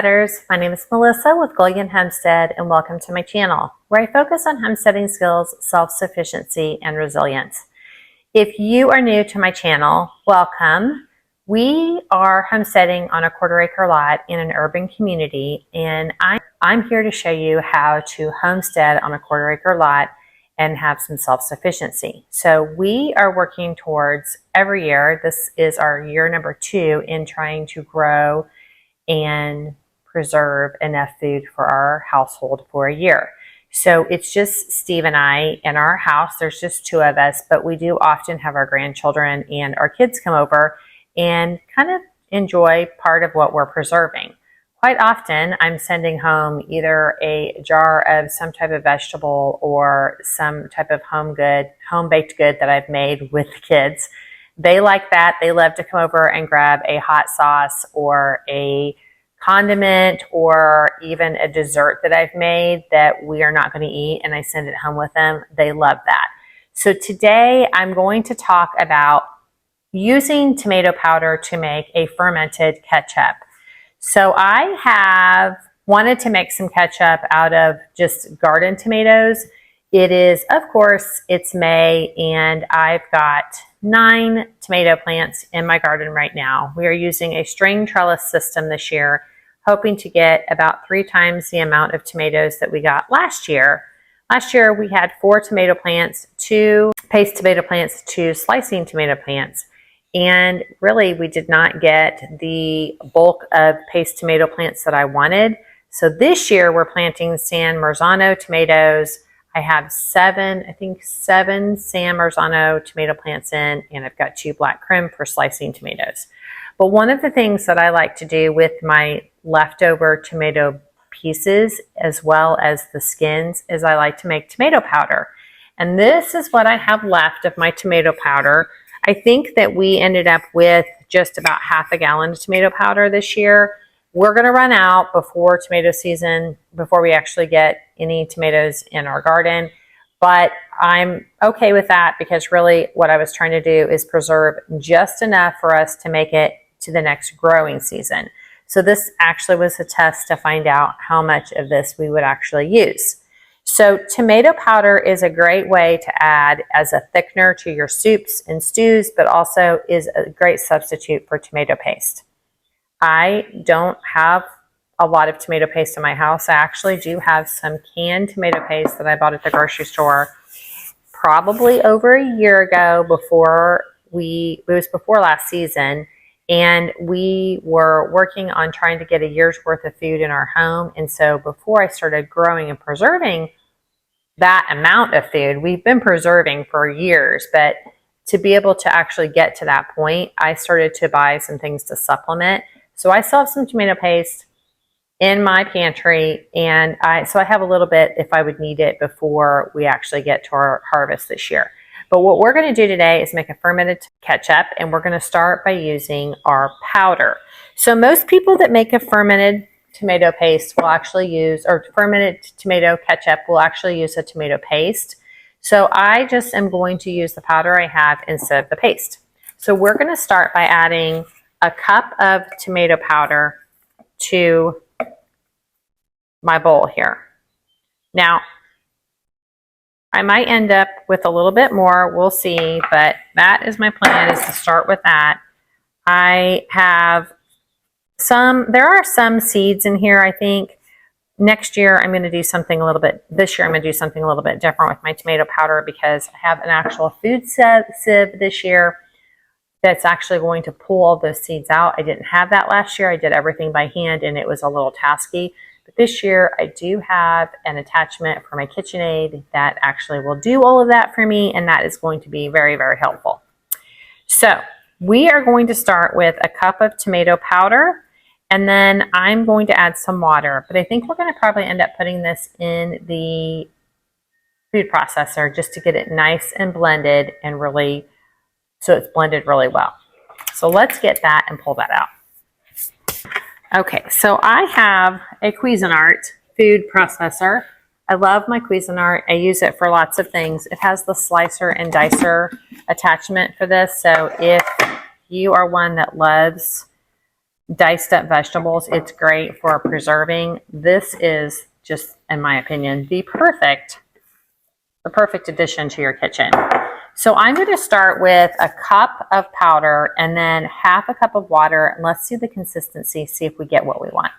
My name is Melissa with Gullion Homestead, and welcome to my channel, where I focus on homesteading skills, self-sufficiency, and resilience. If you are new to my channel, welcome. We are homesteading on a quarter-acre lot in an urban community, and I'm here to show you how to homestead on a quarter-acre lot and have some self-sufficiency. So we are working towards every year. This is our year number 2 in trying to grow and preserve enough food for our household for a year. So it's just Steve and I in our house. There's just 2 of us, but we do often have our grandchildren and our kids come over and kind of enjoy part of what we're preserving. Quite often I'm sending home either a jar of some type of vegetable or some type of home-baked good that I've made with the kids. They like that. They love to come over and grab a hot sauce or a condiment or even a dessert that I've made that we are not going to eat, and I send it home with them. They love that. So today I'm going to talk about using tomato powder to make a fermented ketchup. So I have wanted to make some ketchup out of just garden tomatoes. It is, of course, it's May, and I've got 9 tomato plants in my garden right now. We are using a string trellis system this year, hoping to get about 3 times the amount of tomatoes that we got last year. Last year we had 4 tomato plants, 2 paste tomato plants, 2 slicing tomato plants. And really we did not get the bulk of paste tomato plants that I wanted. So this year we're planting San Marzano tomatoes. I have 7 San Marzano tomato plants in, and I've got 2 black krim for slicing tomatoes. But one of the things that I like to do with my leftover tomato pieces, as well as the skins, is I like to make tomato powder. And this is what I have left of my tomato powder. I think that we ended up with just about half a gallon of tomato powder this year. We're going to run out before tomato season, before we actually get any tomatoes in our garden. But I'm okay with that, because really what I was trying to do is preserve just enough for us to make it to the next growing season. So this actually was a test to find out how much of this we would actually use. So tomato powder is a great way to add as a thickener to your soups and stews, but also is a great substitute for tomato paste. I don't have a lot of tomato paste in my house. I actually do have some canned tomato paste that I bought at the grocery store probably over a year ago. It was before last season, and we were working on trying to get a year's worth of food in our home. And so before I started growing and preserving that amount of food, we've been preserving for years, but to be able to actually get to that point, I started to buy some things to supplement. So I still have some tomato paste in my pantry, and I have a little bit if I would need it before we actually get to our harvest this year. But what we're going to do today is make a fermented ketchup, and we're going to start by using our powder. So most people that make a fermented tomato paste will actually use, or fermented tomato ketchup will actually use a tomato paste. So I just am going to use the powder I have instead of the paste. So we're going to start by adding a cup of tomato powder to my bowl here. Now, I might end up with a little bit more, we'll see, but that is my plan, is to start with that. I have there are some seeds in here, I think. Next year I'm going to do something a little bit, this year I'm going to do something a little bit different with my tomato powder, because I have an actual food sieve this year that's actually going to pull all those seeds out. I didn't have that last year. I did everything by hand, and it was a little tasky. But this year I do have an attachment for my KitchenAid that actually will do all of that for me, and that is going to be very, very helpful. So we are going to start with a cup of tomato powder, and then I'm going to add some water. But I think we're going to probably end up putting this in the food processor just to get it nice and blended, and really, so it's blended really well. So let's get that and pull that out. Okay, so I have a Cuisinart food processor. I love my Cuisinart. I use it for lots of things. It has the slicer and dicer attachment for this. So if you are one that loves diced up vegetables. It's great for preserving. This is just, in my opinion, the perfect addition to your kitchen. So I'm going to start with a cup of powder and then half a cup of water. And let's see the consistency, see if we get what we want.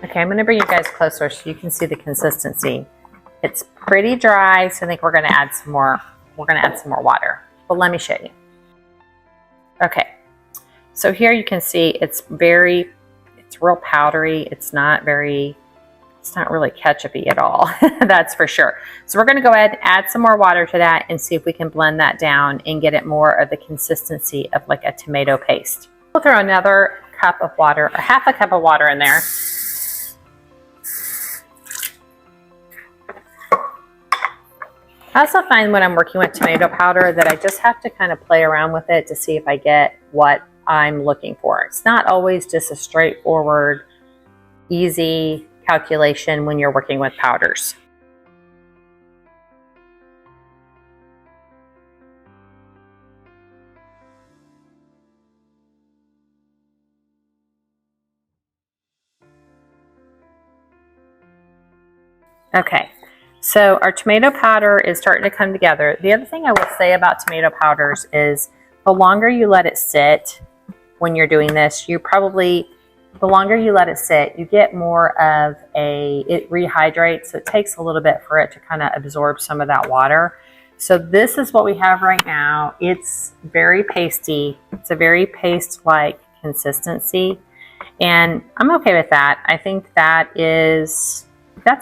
Okay, I'm going to bring you guys closer so you can see the consistency. It's pretty dry, so I think we're going to add some more. We're going to add some more water. But let me show you. Okay, so here you can see it's real powdery. It's not really ketchup-y at all. That's for sure. So we're going to go ahead and add some more water to that and see if we can blend that down and get it more of the consistency of like a tomato paste. We'll throw another cup of water, or half a cup of water in there. I also find when I'm working with tomato powder that I just have to kind of play around with it to see if I get what I'm looking for. It's not always just a straightforward, easy calculation when you're working with powders. Okay. So our tomato powder is starting to come together. The other thing I will say about tomato powders is the longer you let it sit when you're doing this, the longer you let it sit, you get more of it rehydrates. So it takes a little bit for it to kind of absorb some of that water. So this is what we have right now. It's very pasty. It's a very paste-like consistency. And I'm okay with that. I think that's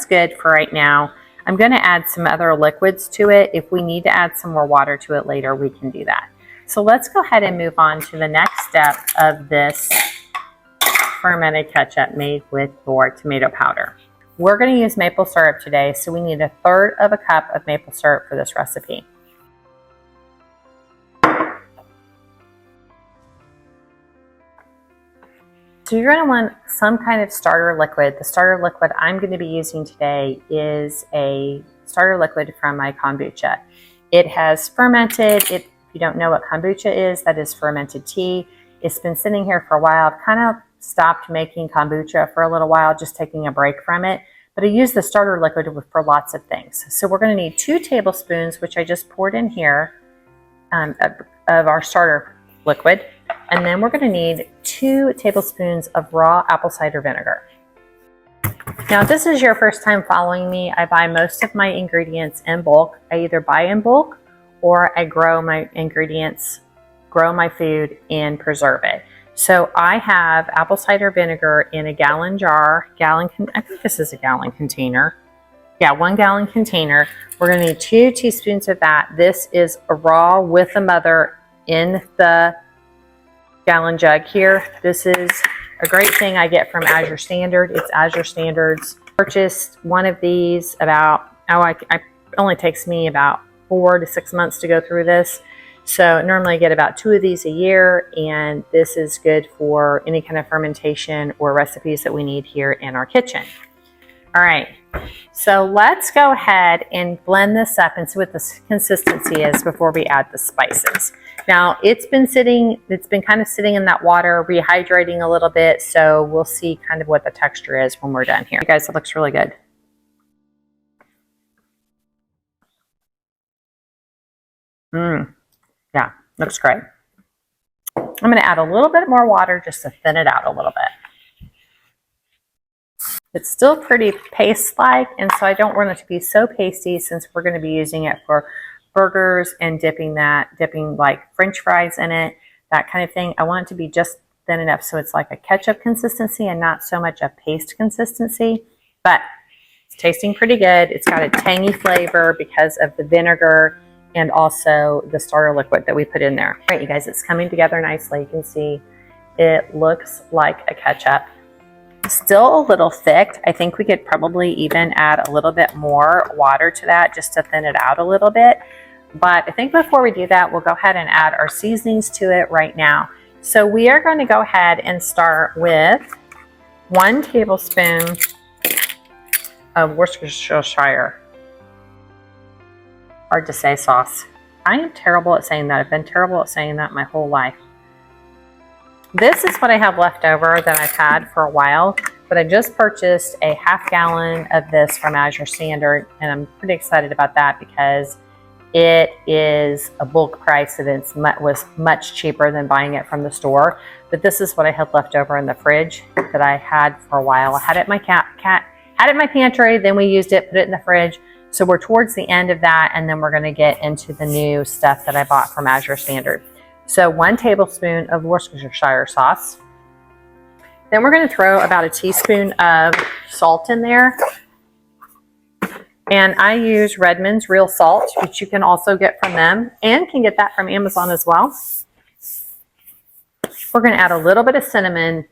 good for right now. I'm going to add some other liquids to it. If we need to add some more water to it later, we can do that. So let's go ahead and move on to the next step of this fermented ketchup made with your tomato powder. We're going to use maple syrup today, so we need 1/3 of a cup of maple syrup for this recipe. So you're going to want some kind of starter liquid. The starter liquid I'm going to be using today is a starter liquid from my kombucha. It has fermented. If you don't know what kombucha is, that is fermented tea. It's been sitting here for a while. I've kind of stopped making kombucha for a little while, just taking a break from it. But I use the starter liquid for lots of things. So we're going to need 2 tablespoons, which I just poured in here, of our starter liquid. And then we're going to need 2 tablespoons of raw apple cider vinegar. Now, if this is your first time following me, I buy most of my ingredients in bulk. I either buy in bulk or I grow my ingredients, grow my food, and preserve it. So I have apple cider vinegar in a gallon jar. I think this is a gallon container. Yeah, 1 gallon container. We're going to need 2 teaspoons of that. This is a raw with a mother in the gallon jug here. This is a great thing I get from Azure Standard. It's Azure Standards. Purchased one of these about, it only takes me about 4 to 6 months to go through this. So normally I get about 2 of these a year, and this is good for any kind of fermentation or recipes that we need here in our kitchen. All right, so let's go ahead and blend this up and see what the consistency is before we add the spices. Now, it's been kind of sitting in that water, rehydrating a little bit, so we'll see kind of what the texture is when we're done here. Guys, it looks really good. Yeah, looks great. I'm going to add a little bit more water just to thin it out a little bit. It's still pretty paste-like, and so I don't want it to be so pasty since we're going to be using it for burgers and dipping like French fries in it, that kind of thing. I want it to be just thin enough so it's like a ketchup consistency and not so much a paste consistency, but it's tasting pretty good. It's got a tangy flavor because of the vinegar and also the starter liquid that we put in there. All right, you guys, it's coming together nicely. You can see it looks like a ketchup. Still a little thick. I think we could probably even add a little bit more water to that just to thin it out a little bit. But I think before we do that, we'll go ahead and add our seasonings to it right now. So we are going to go ahead and start with 1 tablespoon of Worcestershire. Hard to say sauce. I am terrible at saying that. I've been terrible at saying that my whole life. This is what I have left over that I've had for a while, but I just purchased a ½ gallon of this from Azure Standard, and I'm pretty excited about that because it is a bulk price and it was much cheaper than buying it from the store. But this is what I had left over in the fridge that I had for a while. I had it in my had it in my pantry, then we used it, put it in the fridge. So we're towards the end of that, and then we're going to get into the new stuff that I bought from Azure Standard. So 1 tablespoon of Worcestershire sauce. Then we're going to throw about a teaspoon of salt in there. And I use Redmond's Real Salt, which you can also get from them and can get that from Amazon as well. We're going to add a little bit of cinnamon,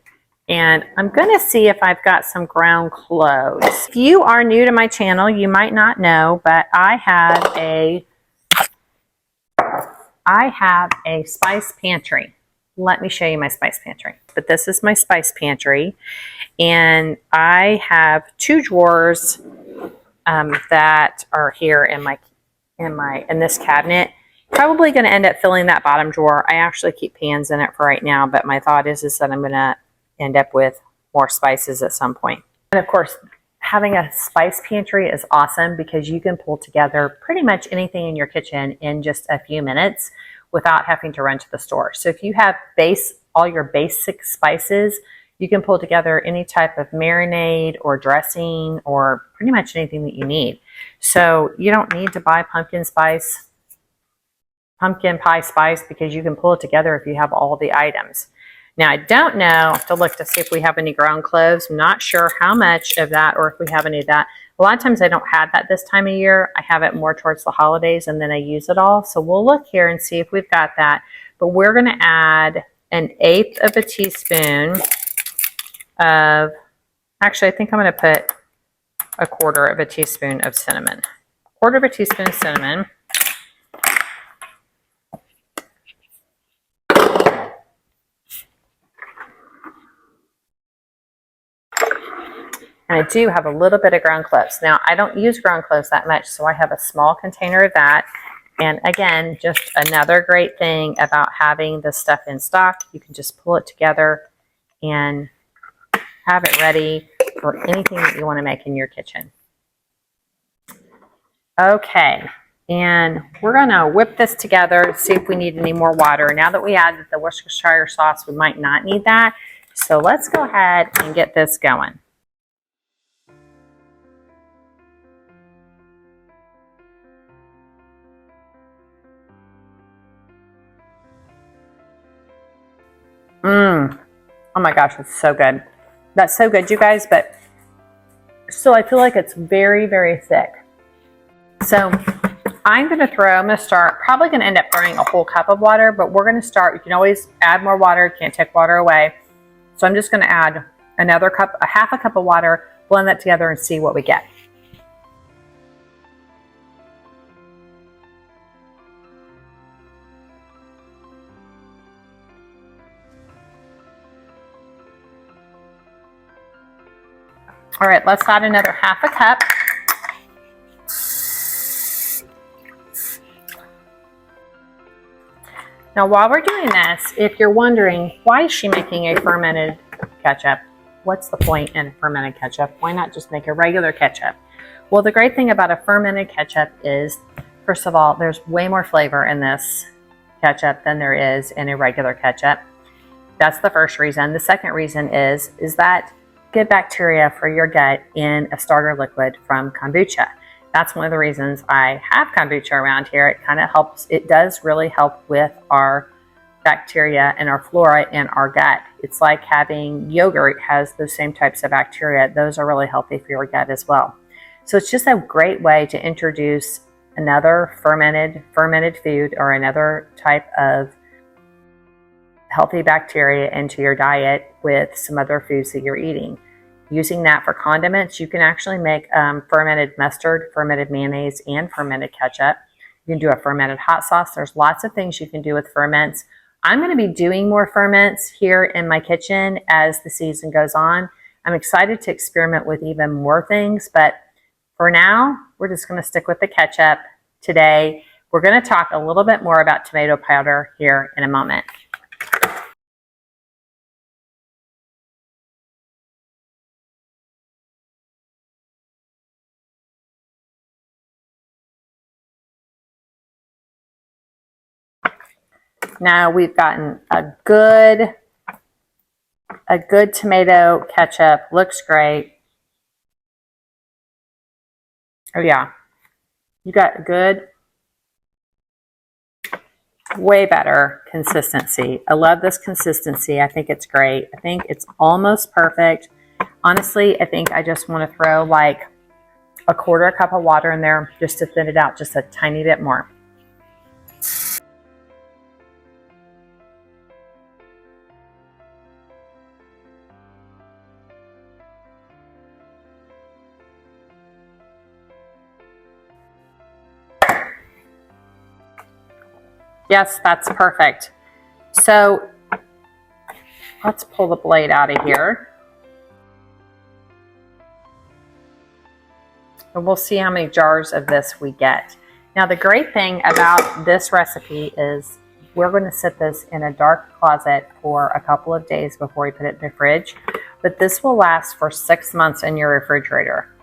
and I'm going to see if I've got some ground cloves. If you are new to my channel, you might not know, but I have a spice pantry. Let me show you my spice pantry. But this is my spice pantry, and I have 2 drawers that are here in this cabinet. Probably going to end up filling that bottom drawer. I actually keep pans in it for right now, but my thought is that I'm going to end up with more spices at some point. And of course, having a spice pantry is awesome because you can pull together pretty much anything in your kitchen in just a few minutes without having to run to the store. So if you have all your basic spices, you can pull together any type of marinade or dressing or pretty much anything that you need. So you don't need to buy pumpkin pie spice, because you can pull it together if you have all the items. Now, I don't know, I have to look to see if we have any ground cloves. I'm not sure how much of that or if we have any of that. A lot of times I don't have that this time of year. I have it more towards the holidays and then I use it all. So we'll look here and see if we've got that. But we're going to add 1/8 of a teaspoon of, actually I think I'm going to put 1/4 of a teaspoon of cinnamon. 1/4 of a teaspoon of cinnamon. And I do have a little bit of ground cloves. Now, I don't use ground cloves that much, so I have a small container of that. And again, just another great thing about having this stuff in stock. You can just pull it together and have it ready for anything that you want to make in your kitchen. Okay, and we're going to whip this together, see if we need any more water. Now that we added the Worcestershire sauce, we might not need that. So let's go ahead and get this going. Oh my gosh, it's so good. That's so good, you guys, but still I feel like it's very, very thick. So I'm going to start, probably going to end up throwing a whole cup of water, but we're going to start, you can always add more water, can't take water away. So I'm just going to add another cup, a ½ a cup of water, blend that together and see what we get. All right, let's add another ½ a cup. Now, while we're doing this, if you're wondering, why is she making a fermented ketchup? What's the point in fermented ketchup? Why not just make a regular ketchup? Well, the great thing about a fermented ketchup is, first of all, there's way more flavor in this ketchup than there is in a regular ketchup. That's the first reason. The second reason is that good bacteria for your gut in a starter liquid from kombucha. That's one of the reasons I have kombucha around here. It kind of helps, it does really help with our bacteria and our flora in our gut. It's like having yogurt has those same types of bacteria. Those are really healthy for your gut as well. So it's just a great way to introduce another fermented food or another type of healthy bacteria into your diet with some other foods that you're eating. Using that for condiments, you can actually make fermented mustard, fermented mayonnaise, and fermented ketchup. You can do a fermented hot sauce. There's lots of things you can do with ferments. I'm going to be doing more ferments here in my kitchen as the season goes on. I'm excited to experiment with even more things, but for now, we're just going to stick with the ketchup today. We're going to talk a little bit more about tomato powder here in a moment. Now we've gotten a good tomato ketchup. Looks great. Oh yeah, you got good, way better consistency. I love this consistency. I think it's great. I think it's almost perfect. Honestly, I think I just want to throw like a quarter cup of water in there just to thin it out just a tiny bit more. Yes, that's perfect. So let's pull the blade out of here. And we'll see how many jars of this we get. Now the great thing about this recipe is we're going to set this in a dark closet for a couple of days before we put it in the fridge. But this will last for 6 months in your refrigerator.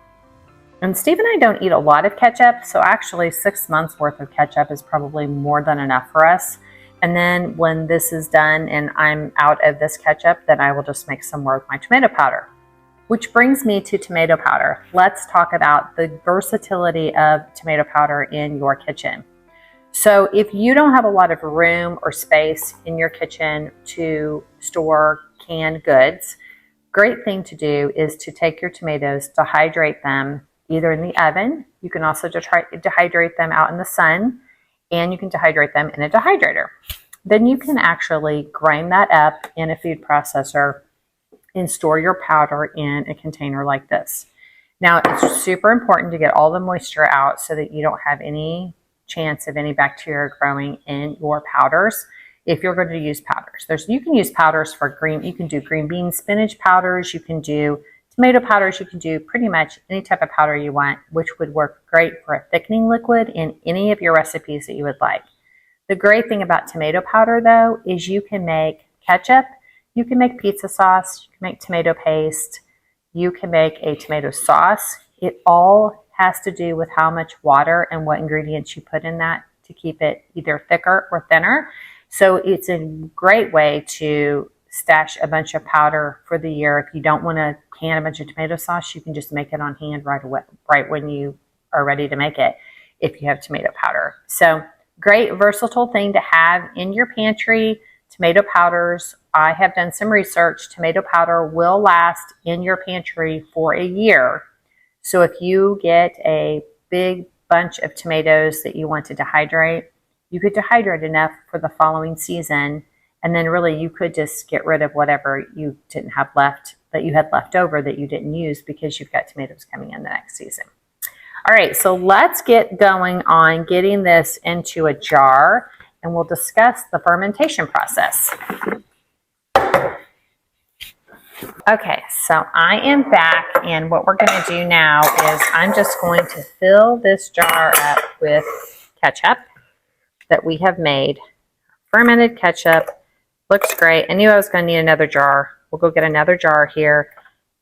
And Steve and I don't eat a lot of ketchup, so actually 6 months worth of ketchup is probably more than enough for us. And then when this is done and I'm out of this ketchup, then I will just make some more with my tomato powder. Which brings me to tomato powder. Let's talk about the versatility of tomato powder in your kitchen. So if you don't have a lot of room or space in your kitchen to store canned goods, great thing to do is to take your tomatoes, dehydrate them either in the oven. You can also dehydrate them out in the sun, and you can dehydrate them in a dehydrator. Then you can actually grind that up in a food processor and store your powder in a container like this. Now, it's super important to get all the moisture out so that you don't have any chance of any bacteria growing in your powders if you're going to use powders. You can use powders for you can do green bean spinach powders, you can do tomato powders, you can do pretty much any type of powder you want, which would work great for a thickening liquid in any of your recipes that you would like. The great thing about tomato powder, though, is you can make ketchup, you can make pizza sauce, you can make tomato paste, you can make a tomato sauce. It all has to do with how much water and what ingredients you put in that to keep it either thicker or thinner. So it's a great way to stash a bunch of powder for the year. If you don't want to can a bunch of tomato sauce, you can just make it on hand right away, right when you are ready to make it, if you have tomato powder. So great versatile thing to have in your pantry. Tomato powders, I have done some research. Tomato powder will last in your pantry for a year. So if you get a big bunch of tomatoes that you want to dehydrate, you could dehydrate enough for the following season. And then really you could just get rid of whatever you didn't have left, that you had left over that you didn't use because you've got tomatoes coming in the next season. All right, so let's get going on getting this into a jar and we'll discuss the fermentation process. Okay, so I am back, and what we're going to do now is I'm just going to fill this jar up with ketchup that we have made. Fermented ketchup. Looks great. I knew I was going to need another jar. We'll go get another jar here,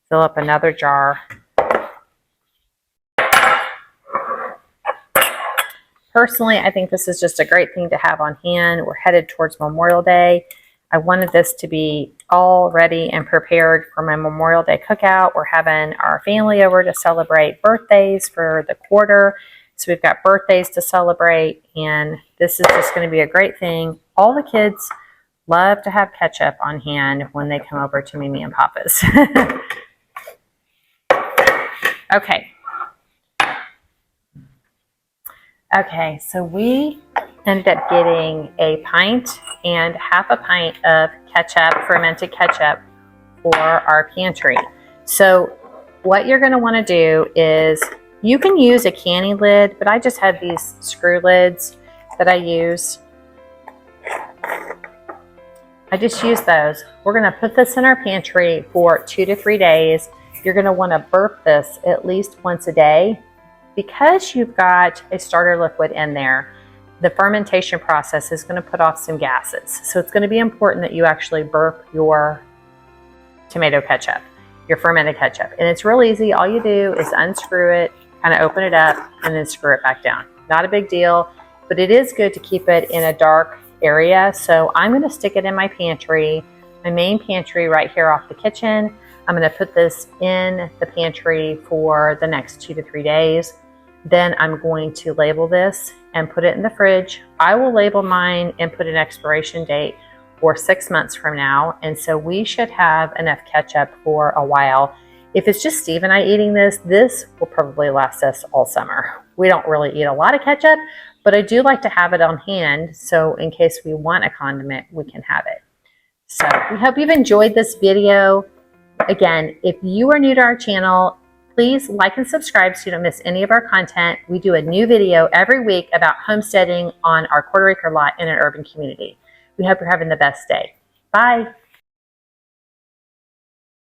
fill up another jar. Personally, I think this is just a great thing to have on hand. We're headed towards Memorial Day. I wanted this to be all ready and prepared for my Memorial Day cookout. We're having our family over to celebrate birthdays for the quarter. So we've got birthdays to celebrate, and this is just going to be a great thing. All the kids love to have ketchup on hand when they come over to Mimi and Papa's. Okay. Okay, so we ended up getting a pint and half a pint of ketchup, fermented ketchup, for our pantry. So what you're going to want to do is You can use a canning lid, but I just have these screw lids that I use. I just use those. We're going to put this in our pantry for 2 to 3 days. You're going to want to burp this at least once a day. Because you've got a starter liquid in there, the fermentation process is going to put off some gases. So it's going to be important that you actually burp your tomato ketchup, your fermented ketchup. And it's real easy. All you do is unscrew it, kind of open it up, and then screw it back down. Not a big deal, but it is good to keep it in a dark area. So I'm going to stick it in my pantry, my main pantry right here off the kitchen. I'm going to put this in the pantry for the next 2 to 3 days. Then I'm going to label this and put it in the fridge. I will label mine and put an expiration date for 6 months from now. And so we should have enough ketchup for a while. If it's just Steve and I eating this, this will probably last us all summer. We don't really eat a lot of ketchup, but I do like to have it on hand. So in case we want a condiment, we can have it. So we hope you've enjoyed this video. Again, if you are new to our channel, please like and subscribe so you don't miss any of our content. We do a new video every week about homesteading on our quarter-acre lot in an urban community. We hope you're having the best day. Bye.